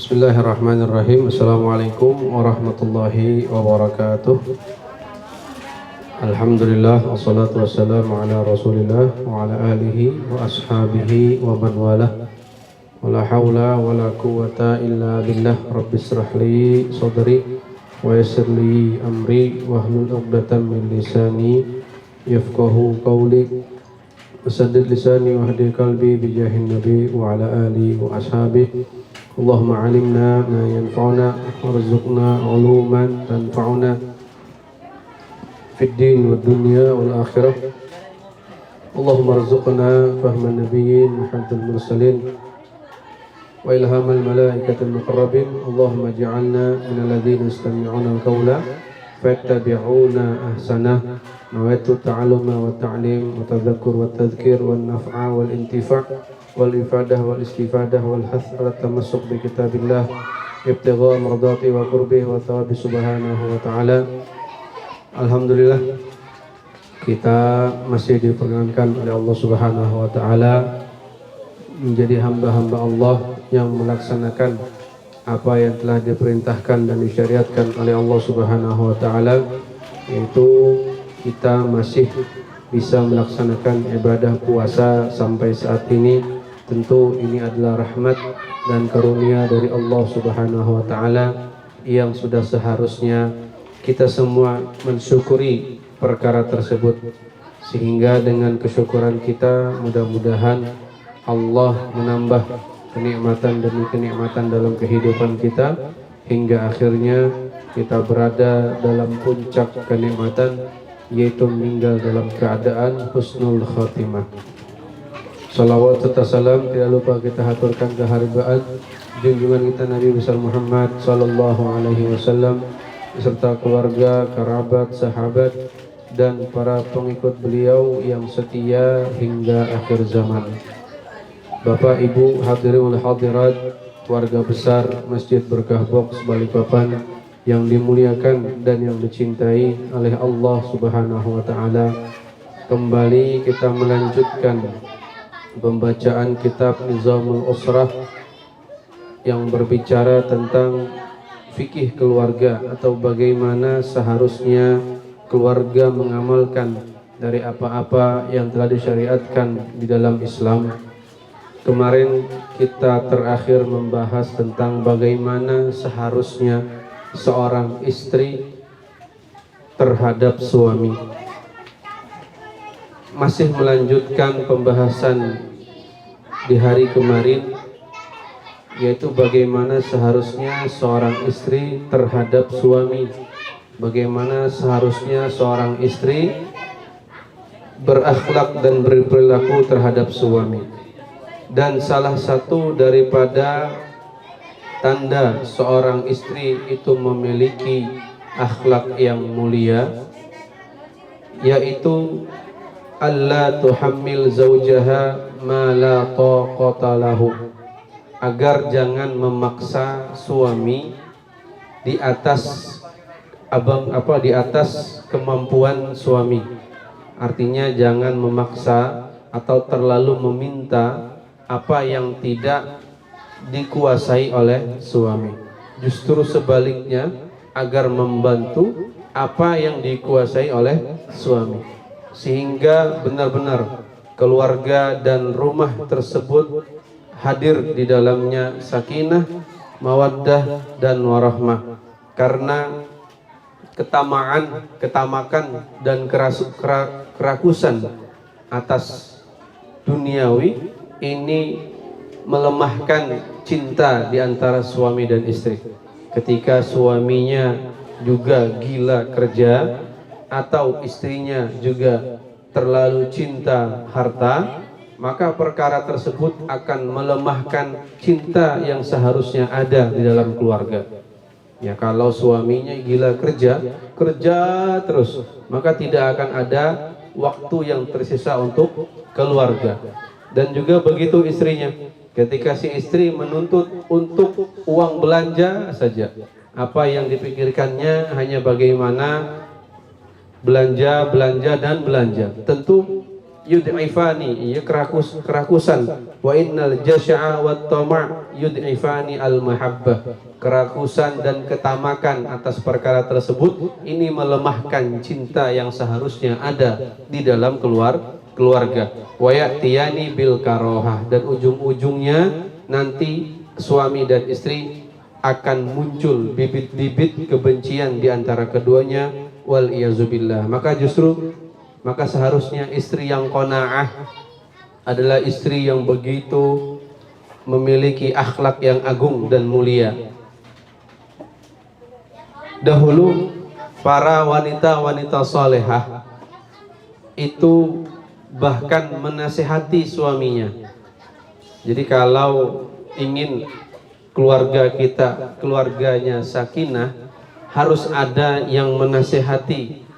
Bismillahirrahmanirrahim. Assalamualaikum warahmatullahi wabarakatuh. Alhamdulillah, wassalatu wassalamu ala rasulillah wa ala alihi wa ashabihi wa man walah. Wala hawla wala quwata illa billah. Rabbis shrahli sadri wa yassir li amri wahlul 'uqdatam min lisani yafqahu qawli. Wasaddid lisani wa hadi qalbi bijahin nabi wa ala alihi wa ashabihi. Allahumma alimna ma yanfa'una warzuqna uluman tanfa'una fid din wad dunya wal akhirah. Allahumma arzuqna fahman nabiyyin muhammadil mursalin wa ilhamal malaikatil muqarrabin. Allahumma ij'alna minal ladzina yastami'una al-qawla fayattabi'una ahsanah. Nawaitu ta'alluma wa ta'lim wa tadhakkur wa tadhkir wa naf'a wal intifa' wal ifadah wal istifadah wal hath ala tamassuk bi kitabillah ibtigha mardati wa qurbi wa thawabi subhanahu wa ta'ala. Alhamdulillah, kita masih diperkenankan oleh Allah subhanahu wa ta'ala menjadi hamba-hamba Allah yang melaksanakan apa yang telah diperintahkan dan disyariatkan oleh Allah subhanahu wa ta'ala, yaitu kita masih bisa melaksanakan ibadah puasa sampai saat ini. Tentu ini adalah rahmat dan karunia dari Allah subhanahu wa ta'ala yang sudah seharusnya kita semua mensyukuri perkara tersebut, sehingga dengan kesyukuran kita mudah-mudahan Allah menambah kenikmatan demi kenikmatan dalam kehidupan kita hingga akhirnya kita berada dalam puncak kenikmatan, yaitu meninggal dalam keadaan husnul khatimah. Salawat serta salam tidak lupa kita haturkan keharbaan junjungan kita Nabi besar Muhammad sallallahu alaihi wasallam beserta keluarga, kerabat, sahabat dan para pengikut beliau yang setia hingga akhir zaman. Bapak, Ibu, hadirin wal hadirat, keluarga besar Masjid Berkah Box Balikpapan yang dimuliakan dan yang dicintai oleh Allah subhanahu wa ta'ala, kembali kita melanjutkan pembacaan kitab Nizamul Usrah yang berbicara tentang fikih keluarga atau bagaimana seharusnya keluarga mengamalkan dari apa-apa yang telah disyariatkan di dalam Islam. Kemarin kita terakhir membahas tentang bagaimana seharusnya seorang istri terhadap suami. Masih melanjutkan pembahasan di hari kemarin, yaitu bagaimana seharusnya seorang istri terhadap suami, bagaimana seharusnya seorang istri berakhlak dan berperilaku terhadap suami. Dan salah satu daripada tanda seorang istri itu memiliki akhlak yang mulia, yaitu alla tuhammil zaujaha ma la taqata lahu, agar jangan memaksa suami di atas di atas kemampuan suami. Artinya jangan memaksa atau terlalu meminta apa yang tidak dikuasai oleh suami. Justru sebaliknya, agar membantu apa yang dikuasai oleh suami, sehingga benar-benar keluarga dan rumah tersebut hadir di dalamnya sakinah, mawaddah dan warahmah. Karena ketamakan dan kerakusan atas duniawi ini melemahkan cinta di antara suami dan istri. Ketika suaminya juga gila kerja atau istrinya juga terlalu cinta harta, maka perkara tersebut akan melemahkan cinta yang seharusnya ada di dalam keluarga. Ya, kalau suaminya gila kerja terus, maka tidak akan ada waktu yang tersisa untuk keluarga. Dan juga begitu istrinya, ketika si istri menuntut untuk uang belanja saja, apa yang dipikirkannya hanya bagaimana belanja dan belanja. Tentu yud'ifani, ya kerakusan. Wa innal jasya'a wat tama' yud'ifani al mahabbah. Kerakusan dan ketamakan atas perkara tersebut ini melemahkan cinta yang seharusnya ada di dalam keluarga. Wa ya'tiyani bil karohah, dan ujung-ujungnya nanti suami dan istri akan muncul bibit-bibit kebencian di antara keduanya, wal iyazubillah. Maka seharusnya istri yang qanaah adalah istri yang begitu memiliki akhlak yang agung dan mulia. Dahulu para wanita-wanita salehah itu bahkan menasihati suaminya. Jadi kalau ingin keluarganya sakinah, harus ada yang menasihati.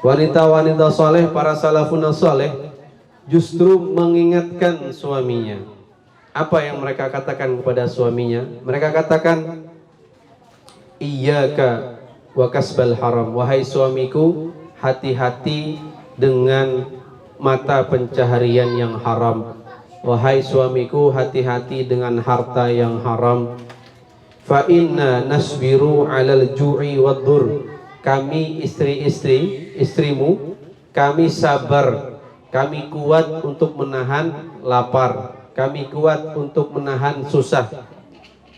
Wanita-wanita saleh, para salafun saleh justru mengingatkan suaminya. Apa yang mereka katakan kepada suaminya? Mereka katakan, iyyaka wa kasbal haram, wahai suamiku, hati-hati dengan mata pencaharian yang haram. Wahai suamiku, hati-hati dengan harta yang haram. Fa inna nasbiru 'alal ju'i wad-dur. Kami istrimu, kami sabar, kami kuat untuk menahan lapar, kami kuat untuk menahan susah.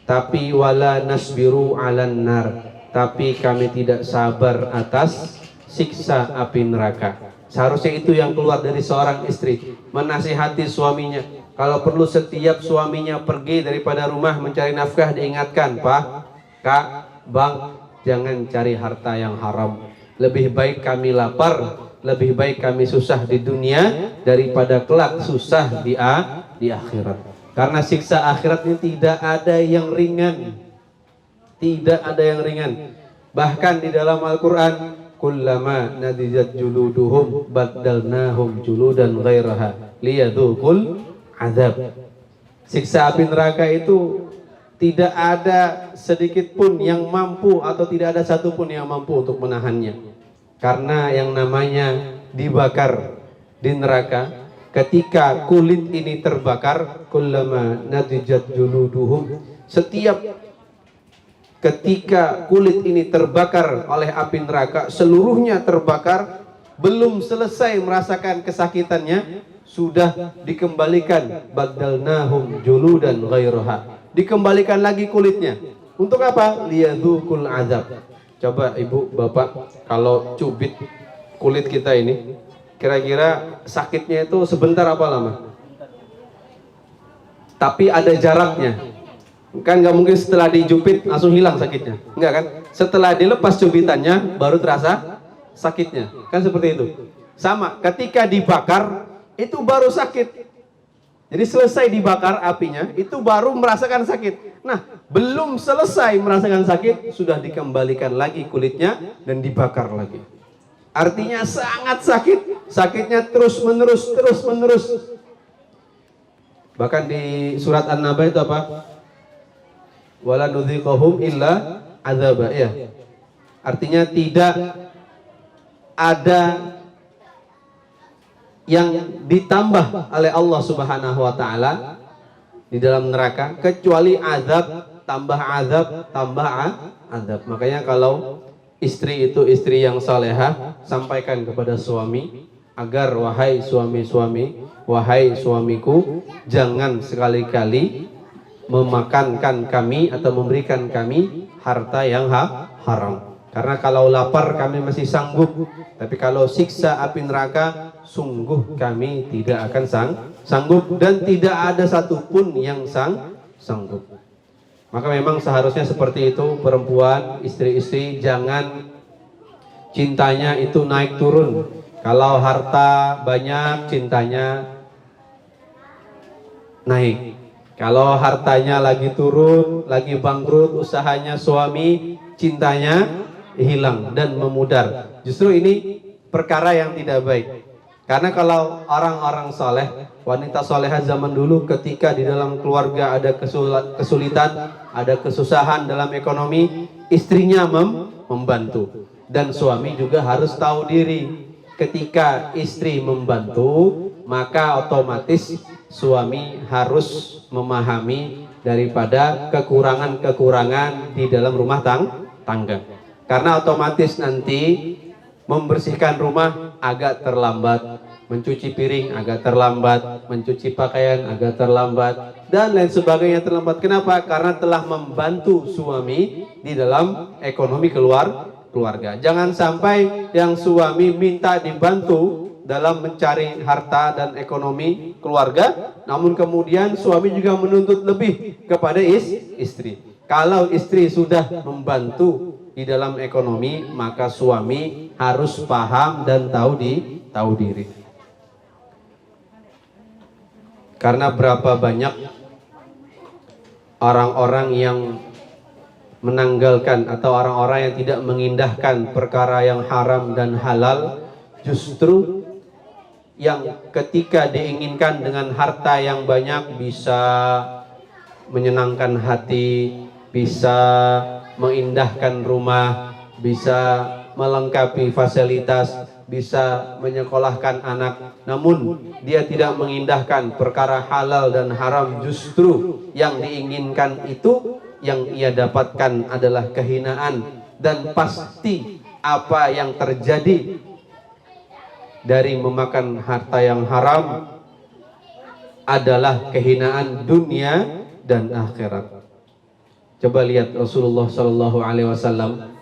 Tapi wala nasbiru 'alan nar, tapi kami tidak sabar atas siksa api neraka. Seharusnya itu yang keluar dari seorang istri, menasihati suaminya. Kalau perlu setiap suaminya pergi daripada rumah mencari nafkah, diingatkan, Pak, Kak, Bang, jangan cari harta yang haram. Lebih baik kami lapar, lebih baik kami susah di dunia daripada kelak susah di akhirat. Karena siksa akhirat ini tidak ada yang ringan. Tidak ada yang ringan. Bahkan di dalam Al-Quran, kullama nadijat juluduhum baddalnahum juludan ghairaha liyadzuqul azab. Siksa api neraka itu tidak ada sedikit pun yang mampu, atau tidak ada satu pun yang mampu untuk menahannya. Karena yang namanya dibakar di neraka, ketika kulit ini terbakar, kullama nadijat juluduhum, setiap ketika kulit ini terbakar oleh api neraka, seluruhnya terbakar, belum selesai merasakan kesakitannya, sudah dikembalikan badalnahum juludan ghairaha, dikembalikan lagi kulitnya. Untuk apa? Liyadzuqul azab. Coba ibu bapak, kalau cubit kulit kita ini, kira-kira sakitnya itu sebentar apa lama? Tapi ada jaraknya. Kan nggak mungkin setelah dijupit langsung hilang sakitnya, enggak kan? Setelah dilepas cubitannya baru terasa sakitnya, kan seperti itu. Sama, ketika dibakar itu baru sakit. Jadi selesai dibakar apinya, itu baru merasakan sakit. Nah, belum selesai merasakan sakit, sudah dikembalikan lagi kulitnya dan dibakar lagi. Artinya sangat sakit, sakitnya terus menerus. Bahkan di surat An-Naba itu apa? Wala nudziqahum illa adzaba, ya. Artinya tidak ada yang ditambah oleh Allah Subhanahu wa taala di dalam neraka kecuali azab, tambah azab, tambah azab. Makanya kalau istri itu istri yang salehah, sampaikan kepada suami agar wahai suami-suami, wahai suamiku, jangan sekali-kali memakankan kami atau memberikan kami harta yang haram. Karena kalau lapar kami masih sanggup, tapi kalau siksa api neraka sungguh kami tidak akan sanggup, dan tidak ada satupun yang sanggup. Maka memang seharusnya seperti itu. Perempuan, istri-istri, jangan cintanya itu naik turun. Kalau harta banyak, cintanya naik. Kalau hartanya lagi turun, lagi bangkrut usahanya suami, cintanya hilang dan memudar. Justru ini perkara yang tidak baik. Karena kalau orang-orang soleh, wanita solehah zaman dulu, ketika di dalam keluarga ada kesulitan, ada kesusahan dalam ekonomi, istrinya membantu. Dan suami juga harus tahu diri. ketika istri membantu, maka otomatis suami harus memahami daripada kekurangan-kekurangan di dalam rumah tangga. Karena otomatis nanti membersihkan rumah agak terlambat, mencuci piring agak terlambat, mencuci pakaian agak terlambat, dan lain sebagainya terlambat. Kenapa? Karena telah membantu suami di dalam ekonomi keluarga. Jangan sampai yang suami minta dibantu dalam mencari harta dan ekonomi keluarga, namun kemudian suami juga menuntut lebih kepada istri. Kalau istri sudah membantu di dalam ekonomi, maka suami harus paham dan tahu diri. Karena berapa banyak orang-orang yang menanggalkan atau orang-orang yang tidak mengindahkan perkara yang haram dan halal, justru yang ketika diinginkan dengan harta yang banyak bisa menyenangkan hati, bisa mengindahkan rumah, bisa melengkapi fasilitas, bisa menyekolahkan anak, namun dia tidak mengindahkan perkara halal dan haram, justru yang diinginkan itu yang ia dapatkan adalah kehinaan. Dan pasti apa yang terjadi dari memakan harta yang haram adalah kehinaan dunia dan akhirat. Coba lihat Rasulullah Shallallahu Alaihi Wasallam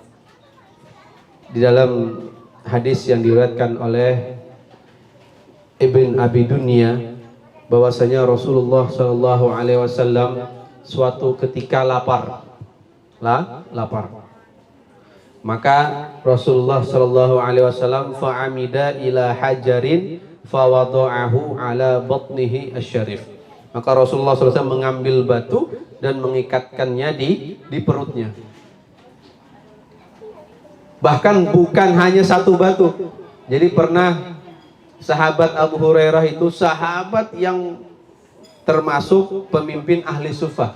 di dalam hadis yang diriwayatkan oleh Ibn Abi Dunya, bahwasanya Rasulullah Shallallahu Alaihi Wasallam suatu ketika lapar. Maka Rasulullah Shallallahu Alaihi Wasallam fa'amida ila hajarin fawada'ahu ala batnihi asyarif. Maka Rasulullah SAW mengambil batu dan mengikatkannya di perutnya. Bahkan bukan hanya satu batu. Jadi pernah sahabat Abu Hurairah itu sahabat yang termasuk pemimpin ahli sufah.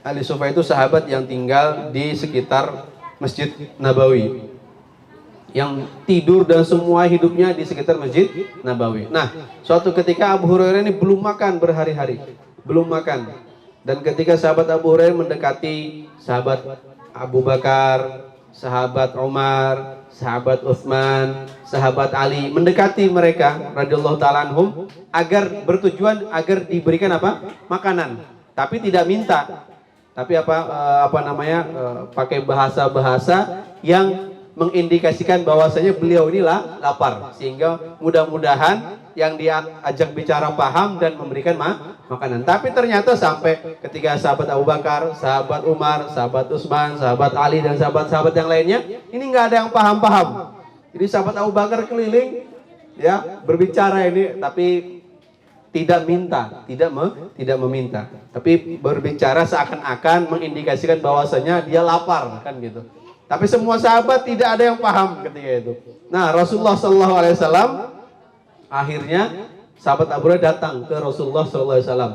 Ahli sufah itu sahabat yang tinggal di sekitar Masjid Nabawi, yang tidur dan semua hidupnya di sekitar Masjid Nabawi. Nah, suatu ketika Abu Hurairah ini belum makan berhari-hari, belum makan. Dan ketika sahabat Abu Hurairah mendekati sahabat Abu Bakar, sahabat Umar, sahabat Utsman, sahabat Ali, mendekati mereka radhiyallahu taala anhum agar bertujuan agar diberikan apa? Makanan, tapi tidak minta. Tapi pakai bahasa-bahasa yang mengindikasikan bahwasanya beliau inilah lapar, sehingga mudah-mudahan yang diajak bicara paham dan memberikan makanan. Tapi ternyata sampai ketika sahabat Abu Bakar, sahabat Umar, sahabat Utsman, sahabat Ali dan sahabat-sahabat yang lainnya ini nggak ada yang paham-paham. Jadi sahabat Abu Bakar keliling ya berbicara ini, tapi tidak minta, tidak meminta, tapi berbicara seakan-akan mengindikasikan bahwasanya dia lapar kan gitu. Tapi semua sahabat tidak ada yang paham ketika itu. Nah, Rasulullah Shallallahu Alaihi Wasallam akhirnya sahabat Abu Hurairah datang ke Rasulullah Shallallahu Alaihi Wasallam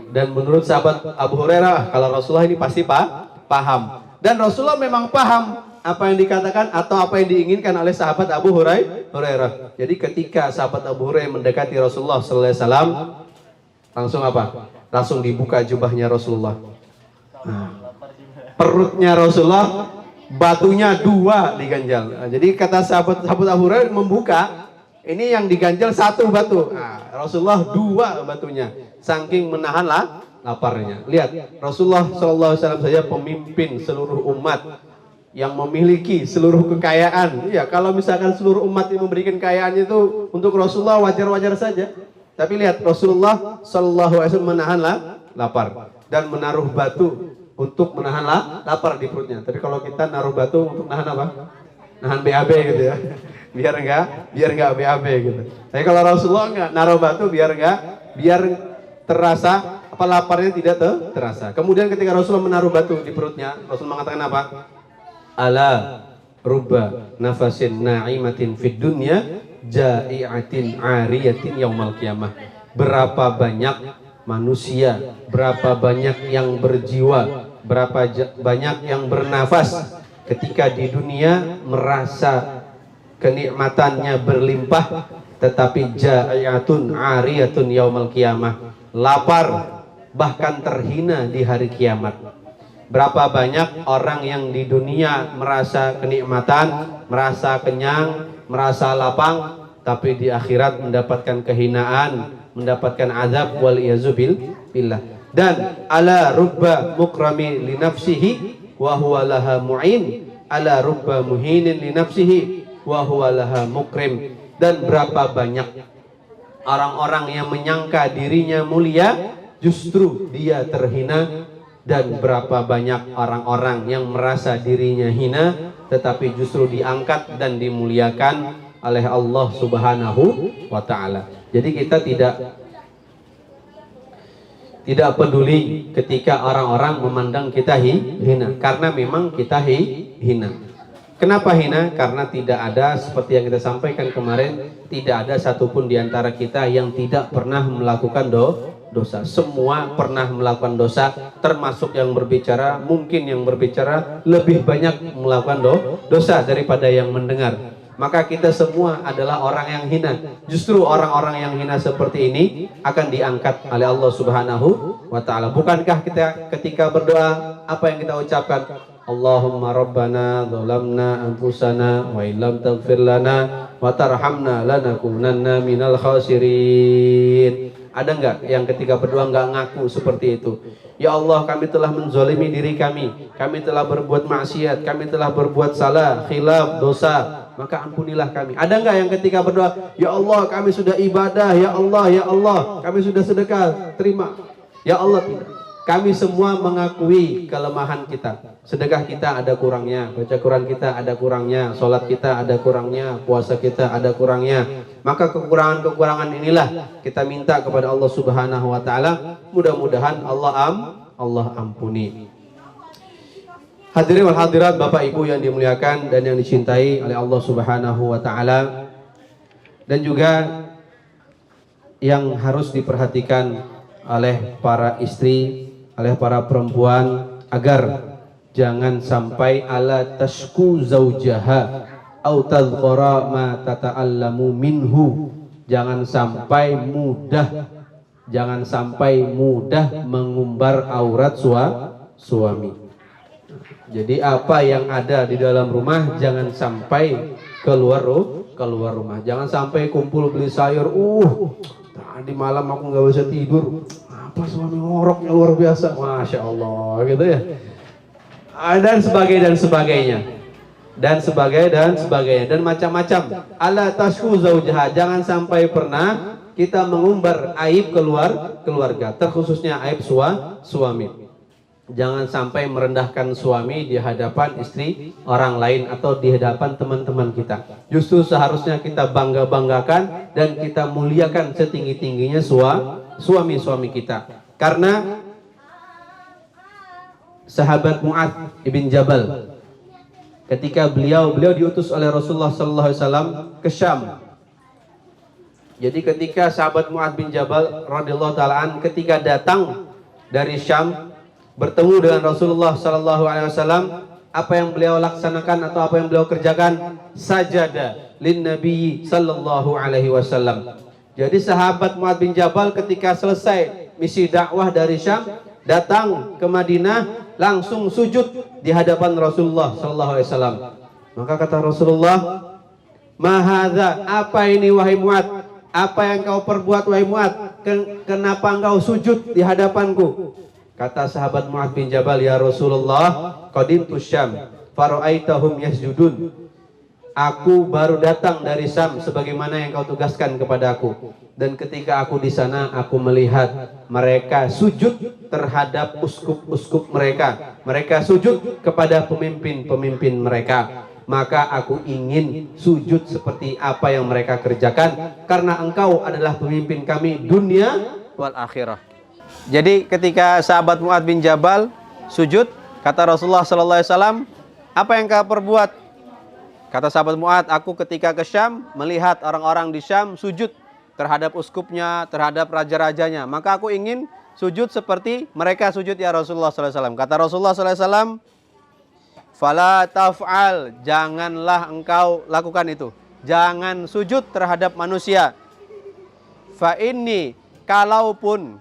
dan menurut sahabat Abu Hurairah kalau Rasulullah ini pasti paham, dan Rasulullah memang paham apa yang dikatakan atau apa yang diinginkan oleh sahabat Abu Hurairah. Jadi ketika sahabat Abu Hurairah mendekati Rasulullah Sallallahu Alaihi Wasallam, langsung apa? Langsung dibuka jubahnya Rasulullah. Nah, perutnya Rasulullah, batunya 2 diganjal. Nah, jadi kata sahabat Abu Hurairah membuka, ini yang diganjal 1 batu. Nah, Rasulullah 2 batunya, saking menahan laparnya. Lihat, Rasulullah Sallallahu Alaihi Wasallam saja pemimpin seluruh umat yang memiliki seluruh kekayaan. Ya, kalau misalkan seluruh umat yang memberikan kekayaan itu untuk Rasulullah wajar-wajar saja. Tapi lihat Rasulullah Shallallahu Alaihi Wasallam menahan lapar dan menaruh batu untuk menahan lapar di perutnya. Tapi kalau kita naruh batu untuk nahan apa? Nahan BAB gitu ya. Biar enggak BAB gitu. Tapi kalau Rasulullah enggak naruh batu biar terasa laparnya tidak terasa. Kemudian ketika Rasulullah menaruh batu di perutnya, Rasul mengatakan apa? Ala rubba nafasin na'imatin fid dunya ja'iatin ariyatin yaumal qiyamah. Berapa banyak manusia, berapa banyak yang berjiwa, berapa banyak yang bernafas ketika di dunia merasa kenikmatannya berlimpah, tetapi ja'iyatun 'ariyatun yaumal qiyamah, lapar bahkan terhina di hari kiamat. Berapa banyak orang yang di dunia merasa kenikmatan, merasa kenyang, merasa lapang, tapi di akhirat mendapatkan kehinaan, mendapatkan azab wal billah. Dan ala rubba mukrami li nafsihi wa huwa laha mu'in, ala rubba muhinin li nafsihi wa huwa laha mukrim. Dan berapa banyak orang-orang yang menyangka dirinya mulia, justru dia terhina. Dan berapa banyak orang-orang yang merasa dirinya hina, tetapi justru diangkat dan dimuliakan oleh Allah Subhanahu wa ta'ala. Jadi kita tidak peduli ketika orang-orang memandang kita hina, karena memang kita hina. Kenapa hina? Karena tidak ada, seperti yang kita sampaikan kemarin, tidak ada satupun di antara kita yang tidak pernah melakukan dosa. Semua pernah melakukan dosa, termasuk yang berbicara. Mungkin yang berbicara lebih banyak melakukan dosa daripada yang mendengar. Maka kita semua adalah orang yang hina. Justru orang-orang yang hina seperti ini akan diangkat oleh Allah Subhanahu wa ta'ala. Bukankah kita ketika berdoa, apa yang kita ucapkan? Allahumma rabbana zalamna anfusana wa illam taghfir lana wa tarhamna lanakunanna minal khasirin. Ada enggak yang ketika berdoa enggak ngaku seperti itu? Ya Allah, kami telah menzolimi diri kami telah berbuat maksiat, kami telah berbuat salah, khilaf, dosa, maka ampunilah kami. Ada enggak yang ketika berdoa, ya Allah kami sudah ibadah, ya Allah kami sudah sedekah, terima. Ya Allah, tidak. Kami semua mengakui kelemahan kita. Sedekah kita ada kurangnya, baca Quran kita ada kurangnya, sholat kita ada kurangnya, puasa kita ada kurangnya. Maka kekurangan-kekurangan inilah kita minta kepada Allah Subhanahu wa ta'ala. Mudah-mudahan Allah ampuni. Hadirin wal hadirat, Bapak Ibu yang dimuliakan dan yang dicintai oleh Allah Subhanahu wa ta'ala, dan juga yang harus diperhatikan oleh para istri, oleh para perempuan, agar jangan sampai ala tashku zaujaha au tadhkara ma tata'allamu minhu. Jangan sampai mudah mengumbar aurat suami. Jadi apa yang ada di dalam rumah jangan sampai keluar rumah. Jangan sampai kumpul beli sayur. Tadi malam aku nggak bisa tidur. Apa suami ngoroknya luar biasa, masya Allah, gitu ya. Dan sebagainya, dan macam-macam. Ala tasku zaujaha, jangan sampai pernah kita mengumbar aib keluarga, terkhususnya aib suami. Jangan sampai merendahkan suami di hadapan istri orang lain atau di hadapan teman-teman kita. Justru seharusnya kita bangga-banggakan dan kita muliakan setinggi-tingginya suami-suami kita. Karena sahabat Mu'adz ibn Jabal, ketika beliau diutus oleh Rasulullah sallallahu alaihi wasallam ke Syam. Jadi ketika sahabat Mu'adz bin Jabal radhiyallahu taala ketika datang dari Syam bertemu dengan Rasulullah sallallahu alaihi wasallam, apa yang beliau laksanakan atau apa yang beliau kerjakan? Sajada lin Nabi sallallahu alaihi wasallam. Jadi sahabat Mu'adz bin Jabal ketika selesai misi dakwah dari Syam, datang ke Madinah, langsung sujud di hadapan Rasulullah sallallahu alaihi wasallam. Maka kata Rasulullah, "Ma hadza? Apa ini wahai Mu'adz? Apa yang kau perbuat wahai Mu'adz? Kenapa engkau sujud di hadapanku?" Kata sahabat Mu'adz bin Jabal, "Ya Rasulullah, qadimtu Syam, fara'aitahum yasjudun." Aku baru datang dari Syam sebagaimana yang kau tugaskan kepadaku. Dan ketika aku di sana, aku melihat mereka sujud terhadap uskup-uskup mereka. Mereka sujud kepada pemimpin-pemimpin mereka. Maka aku ingin sujud seperti apa yang mereka kerjakan, karena engkau adalah pemimpin kami dunia wal akhirah. Jadi ketika sahabat Mu'adz bin Jabal sujud, kata Rasulullah sallallahu alaihi wasallam, "Apa yang kau perbuat?" Kata sahabat Mu'adz, "Aku ketika ke Syam melihat orang-orang di Syam sujud terhadap uskupnya, terhadap raja-rajanya. Maka aku ingin sujud seperti mereka sujud ya Rasulullah sallallahu alaihi wasallam." Kata Rasulullah sallallahu alaihi wasallam, "Fala taf'al, janganlah engkau lakukan itu. jangan sujud terhadap manusia. Fa inni, kalaupun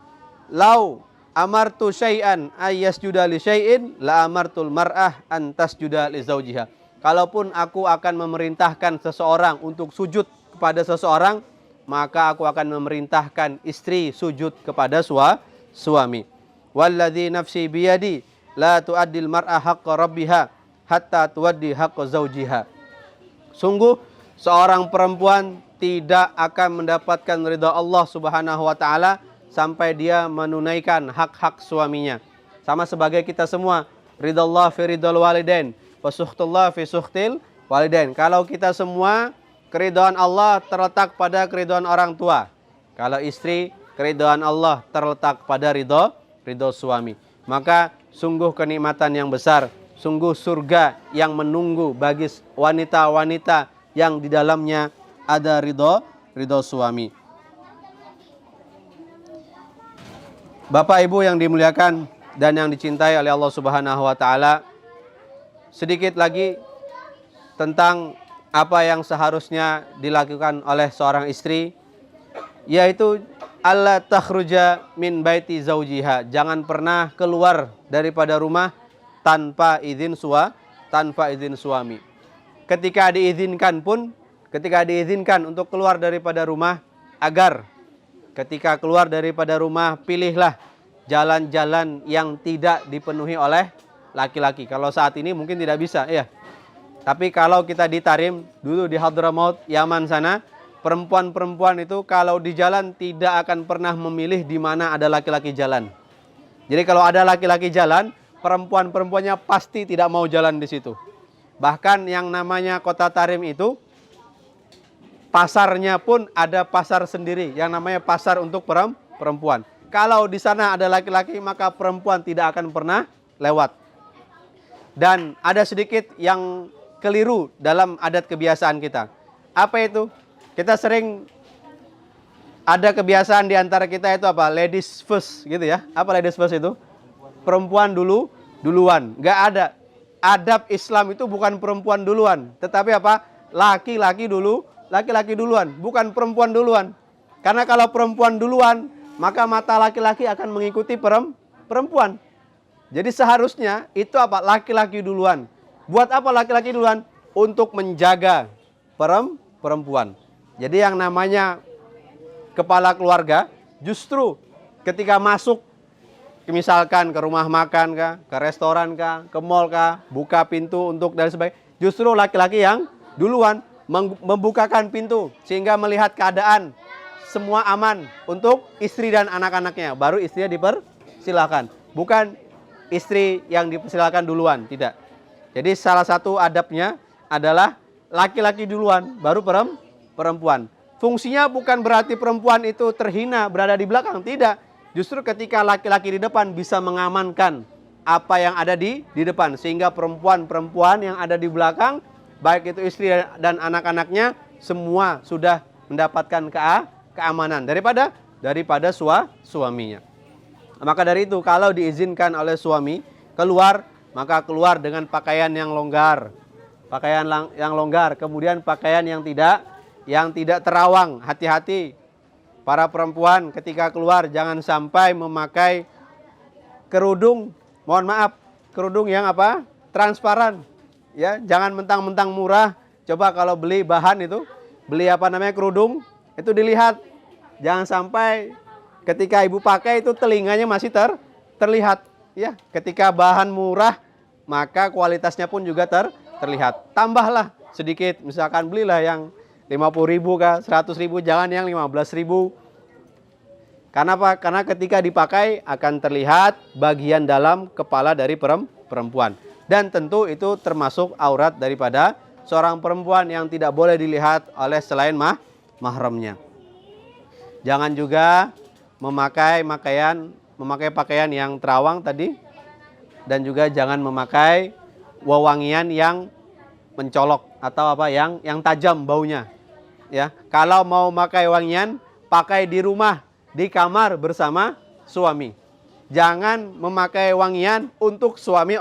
lau amartu syai'an ayyasjuda li syai'in la amartul mar'ah an tasjuda li zaujiha. Kalaupun aku akan memerintahkan seseorang untuk sujud kepada seseorang, maka aku akan memerintahkan istri sujud kepada suami. Walladzi nafsi biyadi la tu'addil mar'ah haqqa rabbiha hatta tuaddi haqqa zaujiha. Sungguh seorang perempuan tidak akan mendapatkan ridha Allah Subhanahu wa taala sampai dia menunaikan hak-hak suaminya. Sama sebagai kita semua, ridha Allah fi ridhal walidain, wa sukhtullah fi sukhtil walidain. Kalau kita semua, keridhaan Allah terletak pada keridhaan orang tua. Kalau istri, keridhaan Allah terletak pada ridha suami. Maka sungguh kenikmatan yang besar, sungguh surga yang menunggu bagi wanita-wanita yang di dalamnya ada ridho suami. Bapak Ibu yang dimuliakan dan yang dicintai oleh Allah Subhanahu wa taala, sedikit lagi tentang apa yang seharusnya dilakukan oleh seorang istri, yaitu alla takhruja min baiti zaujiha. Jangan pernah keluar daripada rumah tanpa izin suami. Ketika diizinkan untuk keluar daripada rumah, agar ketika keluar daripada rumah pilihlah jalan-jalan yang tidak dipenuhi oleh laki-laki. Kalau saat ini mungkin tidak bisa, ya. Tapi kalau kita di Tarim, dulu di Hadramaut, Yaman sana, perempuan-perempuan itu kalau di jalan tidak akan pernah memilih di mana ada laki-laki jalan. Jadi kalau ada laki-laki jalan, perempuan-perempuannya pasti tidak mau jalan di situ. Bahkan yang namanya kota Tarim itu, pasarnya pun ada pasar sendiri yang namanya pasar untuk perempuan. Kalau di sana ada laki-laki, maka perempuan tidak akan pernah lewat. Dan ada sedikit yang keliru dalam adat kebiasaan kita. Apa itu? Kita sering ada kebiasaan di antara kita itu apa? Ladies first gitu ya. Apa ladies first itu? Perempuan duluan. Nggak ada. Adab Islam itu bukan perempuan duluan, tetapi apa? Laki-laki duluan, bukan perempuan duluan. Karena kalau perempuan duluan, maka mata laki-laki akan mengikuti perempuan. Jadi seharusnya itu apa? Laki-laki duluan. Buat apa laki-laki duluan? Untuk menjaga perempuan. Jadi yang namanya kepala keluarga, justru ketika masuk, misalkan ke rumah makan kah, ke restoran kah, ke mall kah, buka pintu untuk dan sebagainya, justru laki-laki yang duluan membukakan pintu sehingga melihat keadaan semua aman untuk istri dan anak-anaknya. Baru istrinya dipersilakan. Bukan istri yang dipersilakan duluan, tidak. Jadi salah satu adabnya adalah laki-laki duluan, baru perempuan. Fungsinya bukan berarti perempuan itu terhina berada di belakang, tidak. Justru ketika laki-laki di depan bisa mengamankan apa yang ada di depan, sehingga perempuan-perempuan yang ada di belakang, baik itu istri dan anak-anaknya, semua sudah mendapatkan keamanan daripada suaminya. Maka dari itu, kalau diizinkan oleh suami keluar, maka keluar dengan pakaian yang longgar. Pakaian yang longgar, kemudian pakaian yang tidak terawang. Hati-hati para perempuan ketika keluar, jangan sampai memakai kerudung, mohon maaf, kerudung yang apa? Transparan. Ya, jangan mentang-mentang murah. Coba kalau beli bahan itu, beli kerudung, itu dilihat. Jangan sampai ketika ibu pakai itu telinganya masih terlihat. Ya, ketika bahan murah, maka kualitasnya pun juga terlihat. Tambahlah sedikit, misalkan belilah yang 50.000 kah, 100.000, jangan yang 15.000. Karena apa? Karena ketika dipakai akan terlihat bagian dalam kepala dari perempuan. Dan tentu itu termasuk aurat daripada seorang perempuan yang tidak boleh dilihat oleh selain mahramnya. Jangan juga memakai pakaian yang terawang tadi, dan juga jangan memakai wewangian yang mencolok atau apa yang tajam baunya. Ya, kalau mau pakai wangian, pakai di rumah, di kamar bersama suami. Jangan memakai wangian untuk suami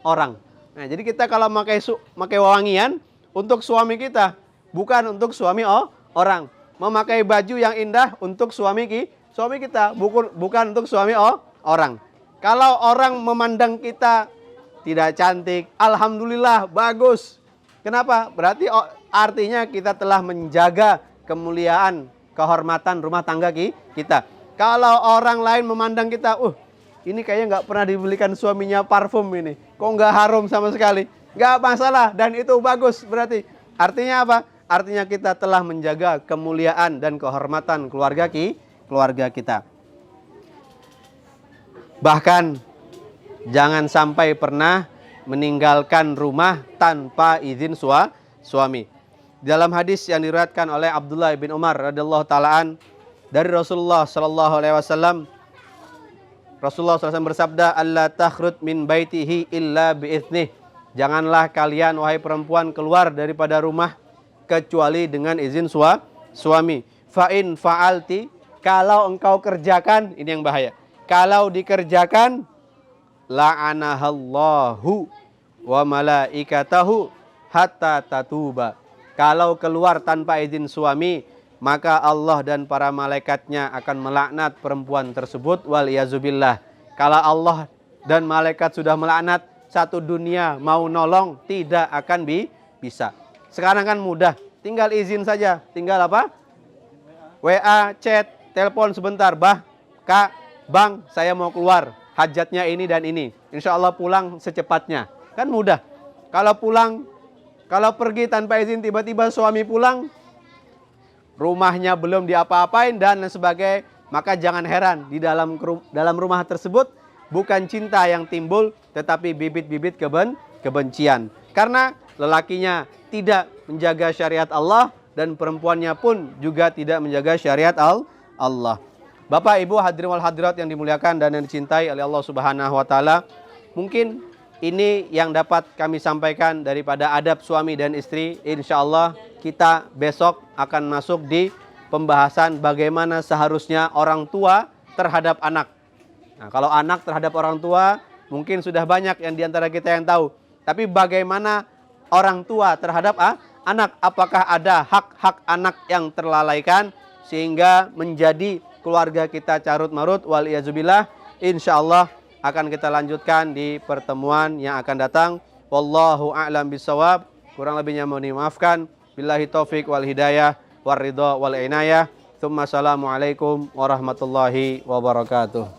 orang. Nah, jadi kita kalau pakai wangian untuk suami kita, bukan untuk suami orang. Memakai baju yang indah untuk suami kita, bukan untuk suami orang. Kalau orang memandang kita tidak cantik, alhamdulillah bagus. Kenapa? Berarti artinya kita telah menjaga kemuliaan, kehormatan rumah tangga kita. Kalau orang lain memandang kita, ini kayaknya nggak pernah dibelikan suaminya parfum ini, kok nggak harum sama sekali, nggak masalah, dan itu bagus. Berarti artinya apa? Artinya kita telah menjaga kemuliaan dan kehormatan keluarga kita. Bahkan jangan sampai pernah meninggalkan rumah tanpa izin suami. Dalam hadis yang diriwayatkan oleh Abdullah bin Umar radhiyallahu taalaan dari Rasulullah sallallahu alaihi wasallam, Rasulullah SAW bersabda, "Allah takhrut min baitihi illa biiznih." Janganlah kalian wahai perempuan keluar daripada rumah kecuali dengan izin suami. Fa in fa'alti, kalau engkau kerjakan, ini yang bahaya. Kalau dikerjakan, la'anahallahu wa malaikatahu hatta tatuba. Kalau keluar tanpa izin suami, maka Allah dan para malaikatnya akan melaknat perempuan tersebut, waliyazubillah. Kalau Allah dan malaikat sudah melaknat, satu dunia mau nolong tidak akan bisa. Sekarang kan mudah, tinggal izin saja, tinggal apa? WA, chat, telepon sebentar, Kak, Bang, saya mau keluar, hajatnya ini dan ini. Insya Allah pulang secepatnya. Kan mudah. Kalau pergi tanpa izin, tiba-tiba suami pulang, rumahnya belum diapa-apain dan sebagainya, maka jangan heran di dalam rumah tersebut bukan cinta yang timbul, tetapi bibit-bibit kebencian. Karena lelakinya tidak menjaga syariat Allah dan perempuannya pun juga tidak menjaga syariat Allah. Bapak, Ibu, hadirin wal hadirat yang dimuliakan dan yang dicintai oleh Allah Subhanahu wa taala, mungkin ini yang dapat kami sampaikan daripada adab suami dan istri. Insya Allah kita besok akan masuk di pembahasan bagaimana seharusnya orang tua terhadap anak. Nah, kalau anak terhadap orang tua mungkin sudah banyak yang diantara kita yang tahu. Tapi bagaimana orang tua terhadap anak? Apakah ada hak-hak anak yang terlalaikan sehingga menjadi keluarga kita carut marut? Waliyazubillah. Insya Allah akan kita lanjutkan di pertemuan yang akan datang. Wallahu a'lam bishawab. Kurang lebihnya mohon dimaafkan. Billahi taufik wal hidayah war ridha wal inayah. Tsumma assalamualaikum warahmatullahi wabarakatuh.